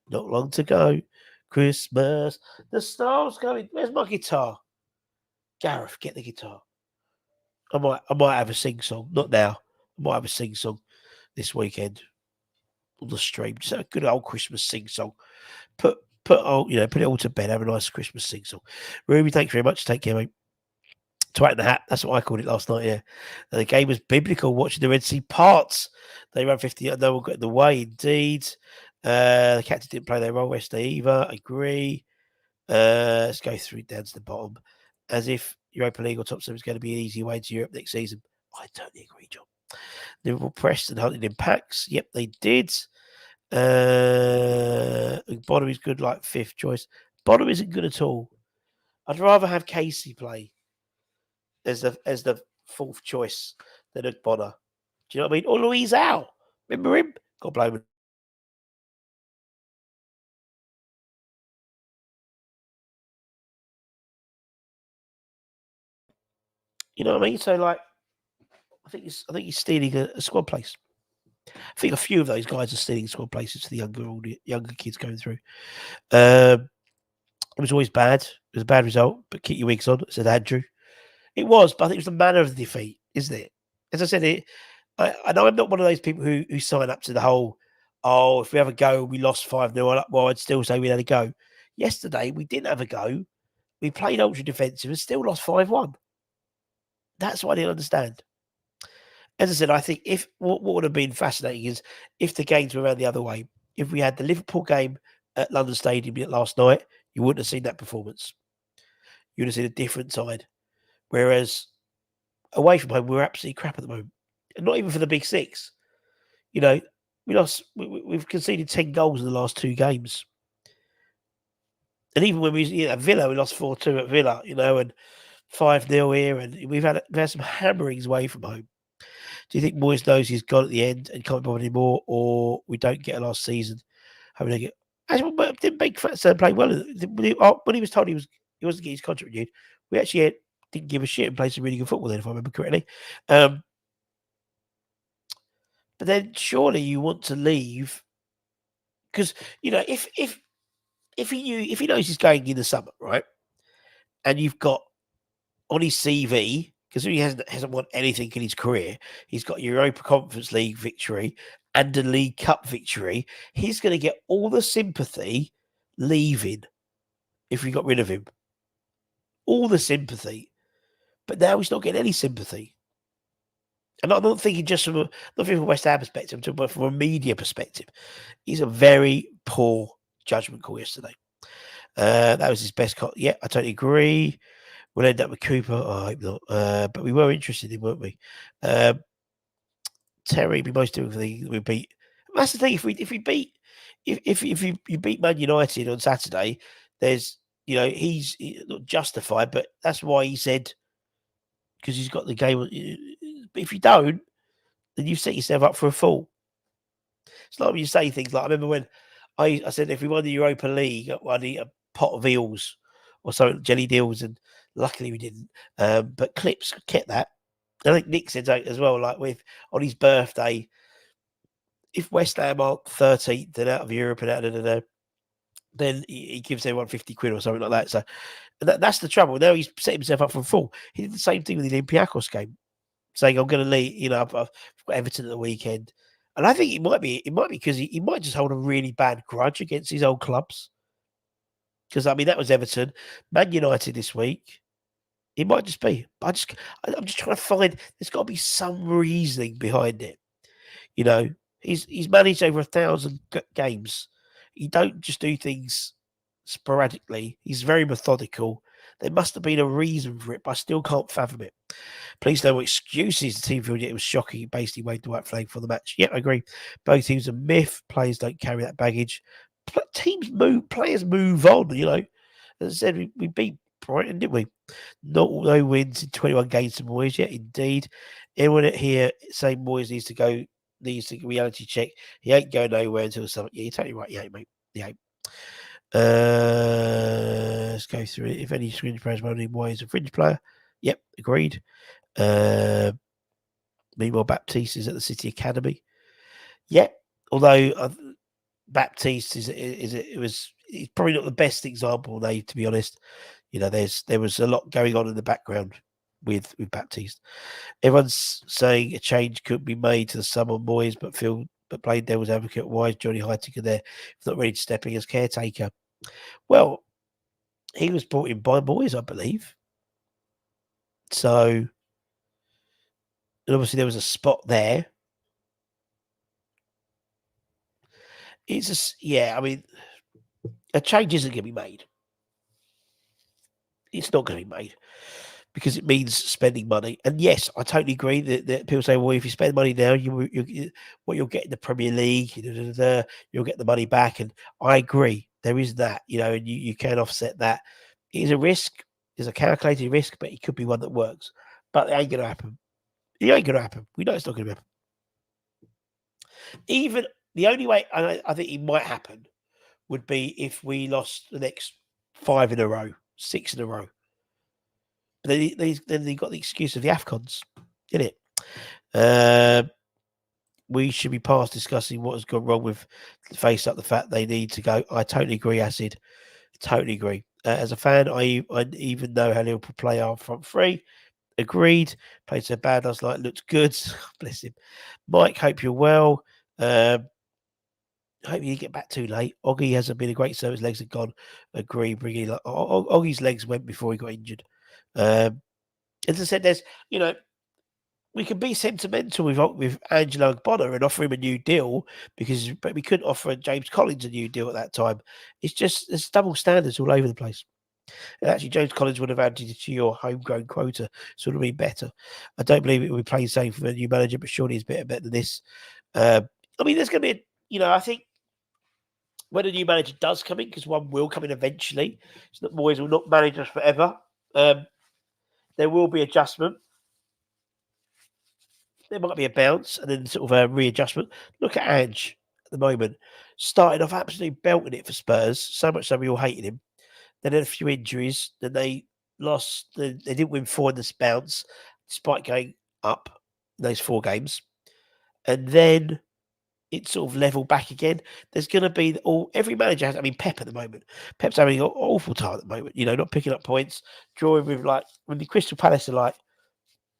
Speaker 1: Not long to go. Christmas. The star's going. Where's my guitar? Gareth, get the guitar. I might have a sing song. Not now. I might have a sing song this weekend on the stream. Just a good old Christmas sing song. Put it all to bed. Have a nice Christmas sing song. Ruby, thanks very much. Take care, mate. Twat in the hat. That's what I called it last night. Yeah, and the game was biblical. Watching the Red Sea parts. They ran 50. No one got in the way. Indeed, the captain didn't play their role yesterday either. I agree. Let's go through down to the bottom. As if Europa League or top seven is going to be an easy way to Europe next season. I totally agree, John. Liverpool pressed and hunted in packs. Yep, they did. Bottom is good, like fifth choice. Bottom isn't good at all. I'd rather have Casey play as the fourth choice than Bonner. Do you know what I mean? Or Louise Al. Remember him? God blame him. You know what I mean? So like, I think he's stealing a squad place. I think a few of those guys are stealing squad places to the younger kids going through. It was always bad. It was a bad result, but keep your wigs on, said Andrew. It was, but I think it was the manner of the defeat, isn't it? As I said, I know I'm not one of those people who sign up to the whole, if we have a go, we lost 5-0. Well, I'd still say we had a go. Yesterday, we didn't have a go. We played ultra defensive and still lost 5-1. That's what I didn't understand. As I said, I think if what would have been fascinating is if the games were around the other way. If we had the Liverpool game at London Stadium last night, you wouldn't have seen that performance. You'd have seen a different side. Whereas away from home, we're absolutely crap at the moment. And not even for the big six. You know, we've conceded 10 goals in the last two games. And even when we at Villa, we lost 4-2 at Villa, and 5-0 here, and we've had some hammerings away from home. Do you think Moyes knows he's gone at the end and can't be bothered anymore, or we don't get a last season? Having to get actually didn't Big Fat play well when he was told he wasn't getting his contract renewed. We actually didn't give a shit and played some really good football then, if I remember correctly. But then surely you want to leave because if he knows he's going in the summer, right, and you've got on his CV. Because he hasn't won anything in his career. He's got Europa Conference League victory and a League Cup victory. He's going to get all the sympathy leaving if we got rid of him. All the sympathy. But now he's not getting any sympathy. And I'm not thinking just from a West Ham perspective, I'm talking about from a media perspective. He's a very poor judgment call yesterday. That was his best call. Yeah, I totally agree. We'll end up with Cooper. I hope not. But we were interested in, weren't we? Terry, be most doing thing we beat. That's the thing. If you beat Man United on Saturday, there's he's not justified, but that's why he said because he's got the game. But if you don't, then you set yourself up for a fall. It's like when you say things like I remember when I said if we won the Europa League, I'd eat a pot of eels or something, jelly deals, and luckily we didn't. But Clips kept that. I think Nick said as well, like on his birthday, if West Ham are 13th and out of Europe and then he gives everyone 50 quid or something like that. So that's the trouble. Now he's set himself up for a fall. He did the same thing with the Olympiacos game, saying I'm going to leave. I've got Everton at the weekend, and I think it might be because he might just hold a really bad grudge against his old clubs. Because I mean that was Everton, Man United this week. It might just be. I'm just trying to find. There's got to be some reasoning behind it. He's managed over 1,000 games. He don't just do things sporadically. He's very methodical. There must have been a reason for it, but I still can't fathom it. Please no excuses. The team field, it was shocking. He basically waved the white flag for the match. Yeah, I agree. Both teams are myth. Players don't carry that baggage. Players move on. As I said, we beat Brighton, didn't we? No wins in 21 games to Moyes yet. Indeed, anyone here saying Moyes needs to reality check. He ain't going nowhere until something. Yeah, you're totally right. He ain't, mate. He ain't. Let's go through it. If any fringe players only Moyes a fringe player. Yep, agreed. Meanwhile, Baptiste is at the City Academy. Yep, although Baptiste he's probably not the best example, to be honest. There was a lot going on in the background with Baptiste. Everyone's saying a change could be made to the summer Moyes, but playing devil's advocate. Why is Johnny Heitinga there if not ready to step in as caretaker? Well, he was brought in by Moyes, I believe. So, and obviously there was a spot there. I mean, a change isn't going to be made. It's not going to be made because it means spending money. And yes, I totally agree that people say, well, if you spend money now, you'll get in the Premier League, you'll get the money back. And I agree. There is that, and you can offset that. It is a risk. It's a calculated risk, but it could be one that works. But it ain't going to happen. It ain't going to happen. We know it's not going to happen. Even the only way I think it might happen would be if we lost the next 5 in a row, 6 in a row. But then they got the excuse of the AFCONs, didn't it? We should be past discussing what has gone wrong with face up the fact they need to go. I totally agree, Acid. Totally agree. As a fan, I even know how Liverpool play our front three. Agreed. Played so bad last night. Looked good. Bless him. Mike, hope you're well. Hope you get back too late. Oggy hasn't been a great service. Legs are gone. Agree. Oggy's legs went before he got injured. As I said, we can be sentimental with Angelo Bonner and offer him a new deal but we couldn't offer James Collins a new deal at that time. There's double standards all over the place. And actually, James Collins would have added to your homegrown quota, so it would have been better. I don't believe it will be playing safe for a new manager, but surely it's better than this. I mean, there's going to be, I think when a new manager does come in, because one will come in eventually, so that Moyes will not manage us forever. There will be adjustment. There might be a bounce and then sort of a readjustment. Look at Ange at the moment. Started off absolutely belting it for Spurs, so much so we all hated him. Then had a few injuries. Then they lost. They didn't win 4 in this bounce, despite going up in those 4 games. And then it sort of leveled back again. There's going to be every manager has. I mean, Pep at the moment. Pep's having an awful time at the moment. Not picking up points, drawing with when the Crystal Palace are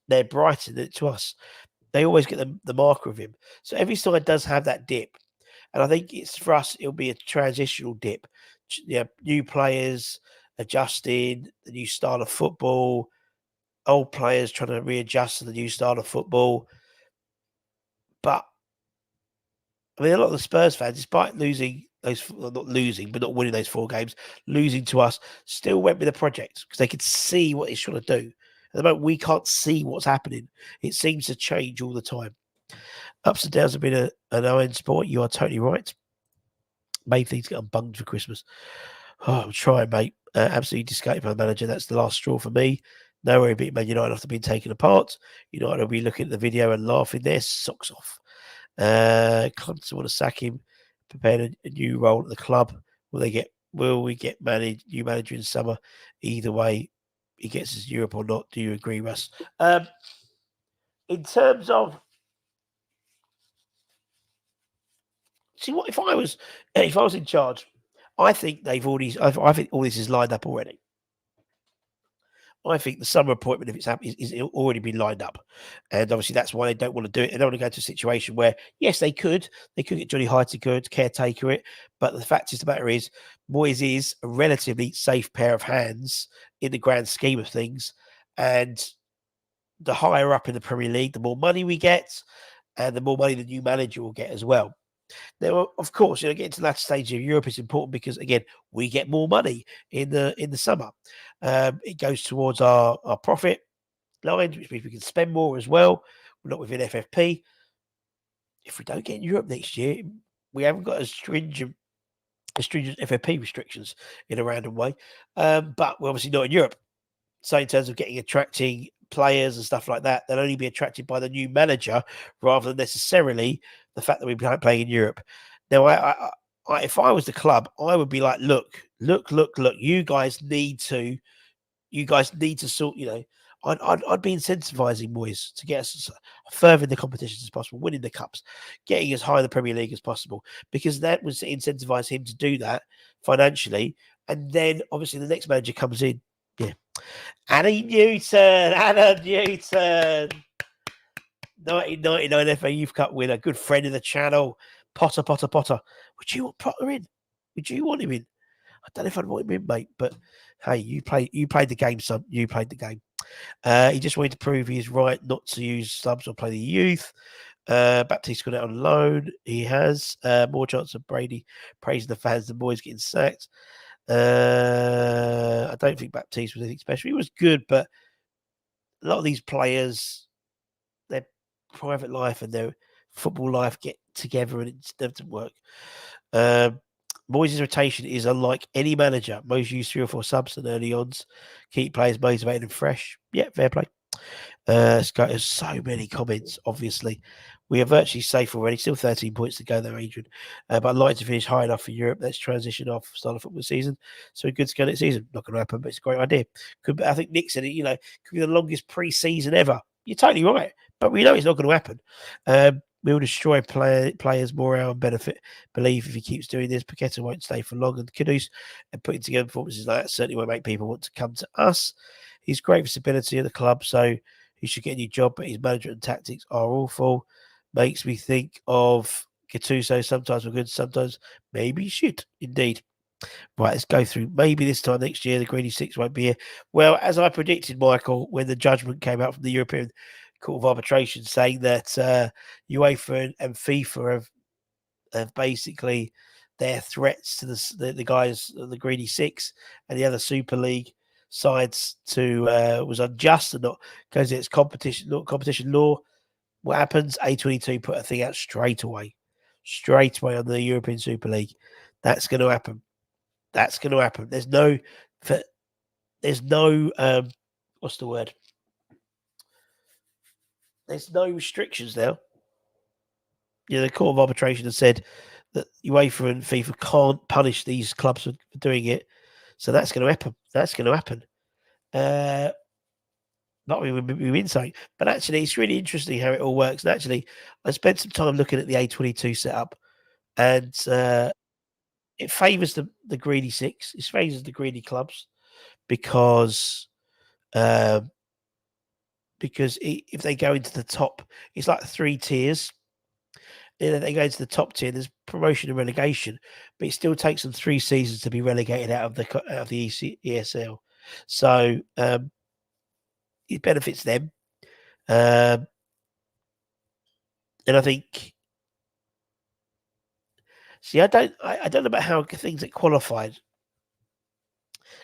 Speaker 1: they're Brighton to us. They always get the marker of him. So every side does have that dip. And I think for us, it'll be a transitional dip. New players adjusting, the new style of football, old players trying to readjust to the new style of football. But, I mean, a lot of the Spurs fans, despite losing not winning those 4 games, losing to us, still went with the project because they could see what it's trying to do. At the moment, we can't see what's happening. It seems to change all the time. Ups and downs have been an iron sport. You are totally right. Main things get unbunged for Christmas. Oh, I'm trying, mate. Absolutely disgusted by the manager. That's the last straw for me. Nowhere beat Man United after being taken apart. United will be looking at the video and laughing their socks off. Clubs want to sack him, prepare a new role at the club. Will we get new manager in summer? Either way, he gets us Europe or not. Do you agree, Russ? In terms of what if I was in charge? I think I think all this is lined up already. I think the summer appointment, if it's happening, is already been lined up, and obviously that's why they don't want to do it. They don't want to go to a situation where, yes, they could get Johnny Heitinga to caretaker it, but the fact is, the matter is, Moyes is a relatively safe pair of hands in the grand scheme of things, and the higher up in the Premier League, the more money we get, and the more money the new manager will get as well. Now, of course, getting to that stage of Europe is important because, again, we get more money in the summer. It goes towards our profit lines, which means we can spend more as well. We're not within FFP. If we don't get in Europe next year, we haven't got as stringent stringent FFP restrictions in a random way. But we're obviously not in Europe. So in terms of attracting players and stuff like that, they'll only be attracted by the new manager rather than necessarily the fact that we're playing in Europe. Now, if I was the club, I would be like, look, you guys need to sort, I'd be incentivizing Moyes to get us further in the competitions as possible, winning the cups, getting as high in the Premier League as possible, because that was to incentivize him to do that financially. And then obviously the next manager comes in. Yeah. Anna Newton, 1999 FA Youth Cup winner, good friend of the channel, Potter. Would you want Potter in? Would you want him in? I don't know if I'd want him in, mate, but hey, you played the game, son. You played the game. He just wanted to prove he is right not to use subs or play the youth. Baptiste gone out on loan. He has more chance of Brady praising the fans than Moyes getting sacked. I don't think Baptiste was anything special. He was good, but a lot of these players, their private life and their football life get together and it doesn't work. Moyes' rotation is unlike any manager. Moyes used 3 or 4 subs and early ons, keep players motivated and fresh. Yeah, fair play. There's so many comments, obviously. We are virtually safe already. Still 13 points to go there, Adrian. But I'd like to finish high enough for Europe. Let's transition off start of football season. So we're good to go next season. Not going to happen, but it's a great idea. I think Nick said it, could be the longest pre-season ever. You're totally right. But we know it's not going to happen. We'll destroy players' morale and believe if he keeps doing this. Paqueta won't stay for long, and Kudus and putting together performances like that certainly won't make people want to come to us. He's great for stability of the club, so he should get a new job, but his management and tactics are awful. Makes me think of Gattuso. Sometimes we're good, sometimes maybe shit. Indeed. Right, let's go through. Maybe this time next year, the Greeny Six won't be here. Well, as I predicted, Michael, when the judgment came out from the European Court of Arbitration saying that UEFA and FIFA have basically their threats to the guys, the Greedy Six and the other Super League sides to was unjust and not because it's competition law. What happens? A22 put a thing out straight away on the European Super League. That's going to happen. There's no what's the word? There's no restrictions now. The Court of Arbitration has said that UEFA and FIFA can't punish these clubs for doing it. So that's going to happen. Not really be insane, but actually, it's really interesting how it all works. And actually, I spent some time looking at the A22 setup, and it favours the greedy six. It favours the greedy clubs because if they go into the top, it's like 3 tiers. They go into the top tier. There's promotion and relegation, but it still takes them 3 seasons to be relegated out of the ESL. So it benefits them, and I think. See, I don't know about how things get qualified.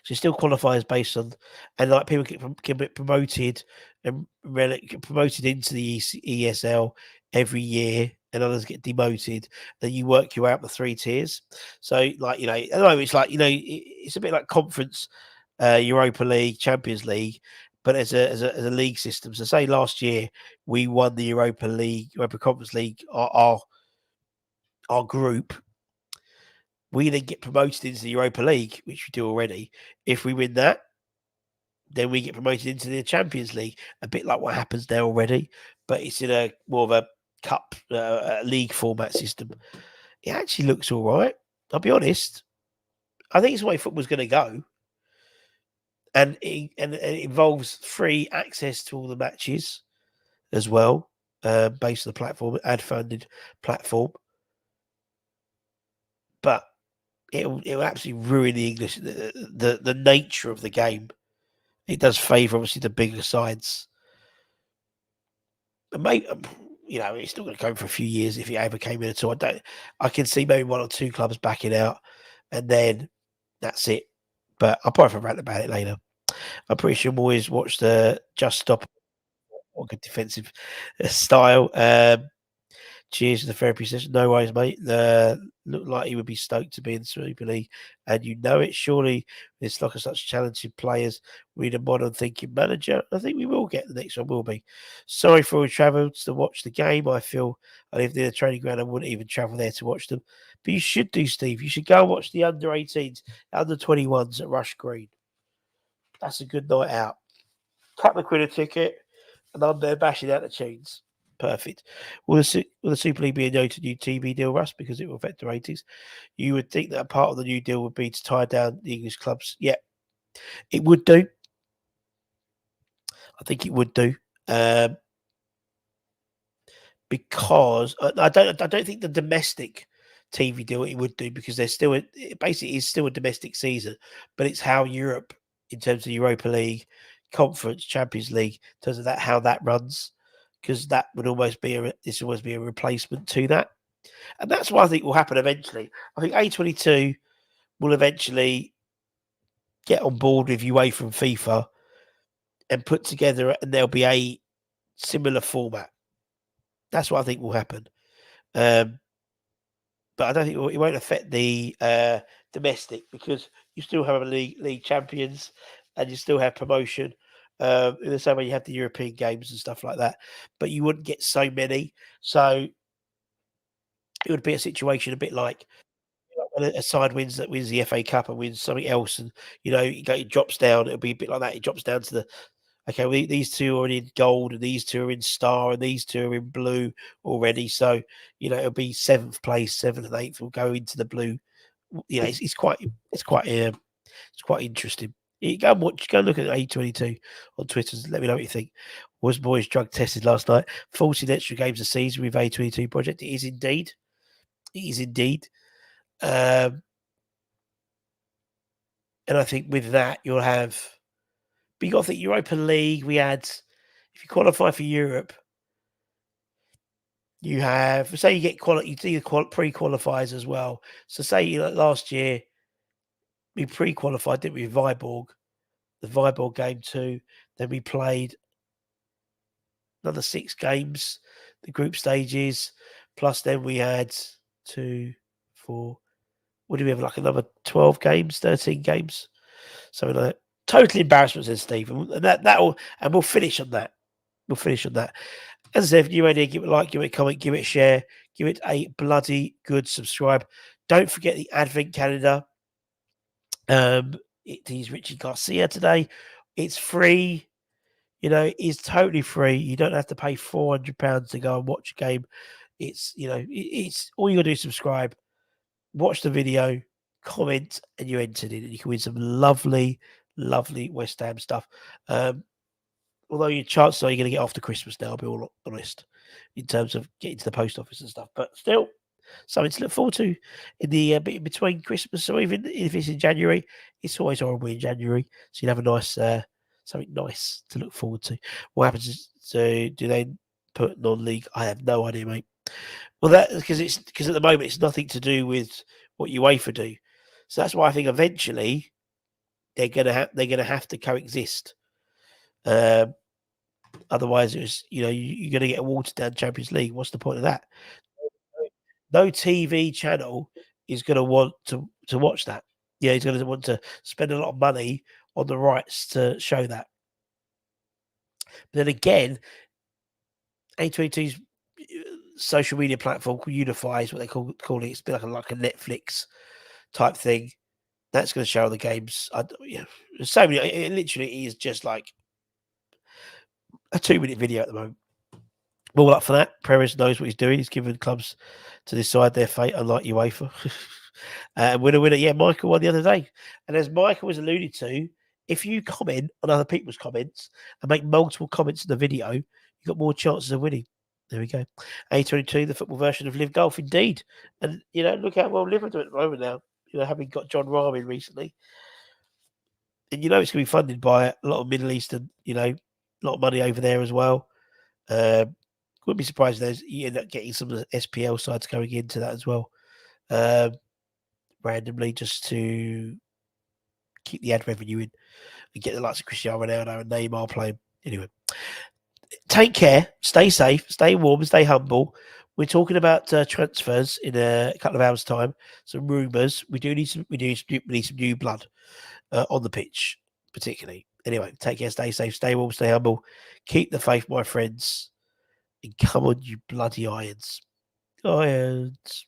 Speaker 1: So it still qualifies based on, and like people get promoted and promoted into the ESL every year, and others get demoted. Then you work your way up the 3 tiers. So like at the moment it's like it's a bit like conference, Europa League, Champions League, but as a league system. So say last year we won the Europa Conference League, our group. We then get promoted into the Europa League, which we do already. If we win that, then we get promoted into the Champions League, a bit like what happens there already, but it's in a more of a cup league format system. It actually looks all right. I'll be honest. I think it's the way football's going to go, and it involves free access to all the matches as well, based on the platform, ad-funded platform. But it'll absolutely ruin the English, the nature of the game. It does favour obviously the bigger sides. But maybe it's not going to go for a few years if it ever came in at all. I can see maybe 1 or 2 clubs backing out, and then that's it. But I'll probably rant about it later. I'm pretty sure Moyes watched the Just Stop or good defensive style. Cheers to the therapy session. No worries, mate. Looked like he would be stoked to be in the Super League, and you know it. Surely, it's like such talented players. We need a modern thinking manager. I think we will get the next one. Will be. Sorry for all who travelled to watch the game. I feel I live near the training ground. I wouldn't even travel there to watch them. But you should do, Steve. You should go and watch the under 18s, under 21s at Rush Green. That's a good night out. Couple of quid a ticket, and I'm there bashing out the tunes. Perfect. Will the Super League be a noted new TV deal, Russ, because it will affect the ratings? You would think that a part of the new deal would be to tie down the English clubs. Yeah, it would do. I think it would do. Because I don't think the domestic TV deal it would do, because there's still it basically is still a domestic season, but it's how Europe, in terms of Europa League, Conference, Champions League, in terms of that how that runs, because that would almost be a replacement to that, and that's what I think will happen eventually. I think A22 will eventually get on board with UEFA and FIFA and put together, and there'll be a similar format. That's what I think will happen. But I don't think it won't affect the domestic, because you still have a league champions, and you still have promotion. In the same way you have the European games and stuff like that, but you wouldn't get so many. So it would be a situation a bit like when a side wins the FA Cup and wins something else, and it drops down. It'll be a bit like that. It drops down to the okay, well, these two are in gold, and these two are in star, and these two are in blue already. So, it'll be seventh place, seventh and eighth will go into the blue. It's quite interesting. You go and look at A22 on Twitter. Let me know what you think. Was Moyes drug tested last night? 14 extra games a season with A22 project. It is indeed. It is indeed. And I think with that, you'll have. But you got to think Europa League. We had, if you qualify for Europe, you have, say you get quality, you do pre-qualifiers as well. So say last year we pre-qualified, didn't we, with Viborg, the Viborg game too. Then we played another 6 games, the group stages, plus then we had 2, 4. What do we have? Like another 12 games, 13 games, something like that. Total embarrassment, says Steve, and we'll finish on that. We'll finish on that. As I said, if you're ready, give it a like, give it a comment, give it a share, give it a bloody good subscribe. Don't forget the Advent calendar. It is Richie Garcia today. It's free. It's totally free. You don't have to pay £400 to go and watch a game. It's all you got to do is subscribe, watch the video, comment, and you're entered in, and you can win some lovely, lovely West Ham stuff. Although your chances are you're going to get after Christmas now, I'll be all honest, in terms of getting to the post office and stuff. But still, something to look forward to in the bit in between Christmas, or even if it's in January. It's always horrible in January, so you'd have a nice something nice to look forward to. What happens is, so do they put non-league? I have no idea, mate. Well, that because at the moment it's nothing to do with what UEFA do, so that's why I think eventually they're gonna have to coexist. Otherwise, you're going to get a watered down Champions League. What's the point of that? No TV channel is going to want to watch that. Yeah, he's going to want to spend a lot of money on the rights to show that. But then again, A22's social media platform unifies what they call it. It's a bit like a Netflix type thing. That's going to show the games. So many. It literally is just like a 2-minute video at the moment. All up for that. Perez knows what he's doing. He's given clubs to decide their fate, unlike UEFA. Winner. Yeah, Michael won the other day. And as Michael was alluded to, if you comment on other people's comments and make multiple comments in the video, you've got more chances of winning. There we go. A22, the football version of Live Golf, indeed. And, look how well Liverpool do at the moment now, having got John Rahm in recently. And, it's going to be funded by a lot of Middle Eastern, a lot of money over there as well. Wouldn't be surprised if you end up getting some of the SPL sides going into that as well, randomly, just to keep the ad revenue in and get the likes of Cristiano Ronaldo and Neymar playing. Anyway, take care, stay safe, stay warm, stay humble. We're talking about transfers in a couple of hours' time. Some rumours. We need some new blood on the pitch, particularly. Anyway, take care, stay safe, stay warm, stay humble, keep the faith, my friends, and come on, you bloody irons. Irons.